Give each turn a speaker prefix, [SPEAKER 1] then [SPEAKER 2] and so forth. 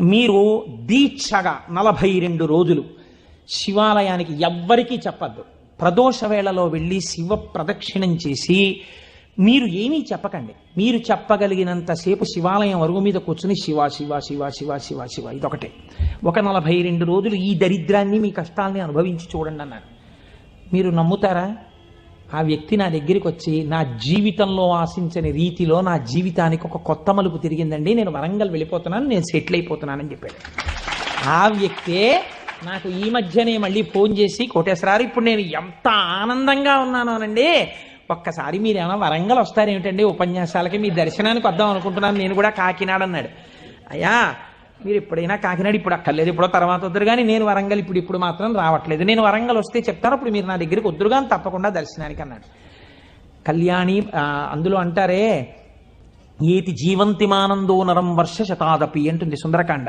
[SPEAKER 1] మీరు దీక్షగా 42 రోజులు శివాలయానికి ఎవ్వరికీ చెప్పద్దు. ప్రదోష వేళలో వెళ్ళి శివ ప్రదక్షిణం చేసి మీరు ఏమీ చెప్పకండి. మీరు చెప్పగలిగినంతసేపు శివాలయం అరుగు మీద కూర్చుని శివ శివ శివ శివ శివ శివ ఇదొకటే. ఒక 42 రోజులు ఈ దరిద్రాన్ని మీ కష్టాలని అనుభవించి చూడండి అన్నారు. మీరు నమ్ముతారా? ఆ వ్యక్తి నా దగ్గరికి వచ్చి నా జీవితంలో ఆశించని రీతిలో నా జీవితానికి ఒక కొత్త మలుపు తిరిగిందండి, నేను వరంగల్ వెళ్ళిపోతున్నాను, నేను సెటిల్ అయిపోతున్నానని చెప్పాడు. ఆ వ్యక్తే నాకు ఈ మధ్యనే మళ్ళీ ఫోన్ చేసి, కోటేశ్వరారు ఇప్పుడు నేను ఎంత ఆనందంగా ఉన్నాను అనండి, ఒక్కసారి మీరు ఏమైనా వరంగల్ వస్తారేమిటండి ఉపన్యాసాలకి, మీ దర్శనానికి వద్దాం అనుకుంటున్నాను, నేను కూడా కాకినాడ అన్నాడు. అయ్యా మీరు ఎప్పుడైనా కాకినాడ ఇప్పుడు అక్కర్లేదు, ఎప్పుడో తర్వాత వద్దురు కానీ నేను వరంగల్ ఇప్పుడు మాత్రం రావట్లేదు, నేను వరంగల్ వస్తే చెప్తాను, అప్పుడు మీరు నా దగ్గరికి వద్దురు కానీ తప్పకుండా దర్శనానికి అన్నాడు. కళ్యాణి అందులో అంటారే ఏతి జీవంతిమానందో నరం వర్ష శతాదపి అంటుంది సుందరకాండ.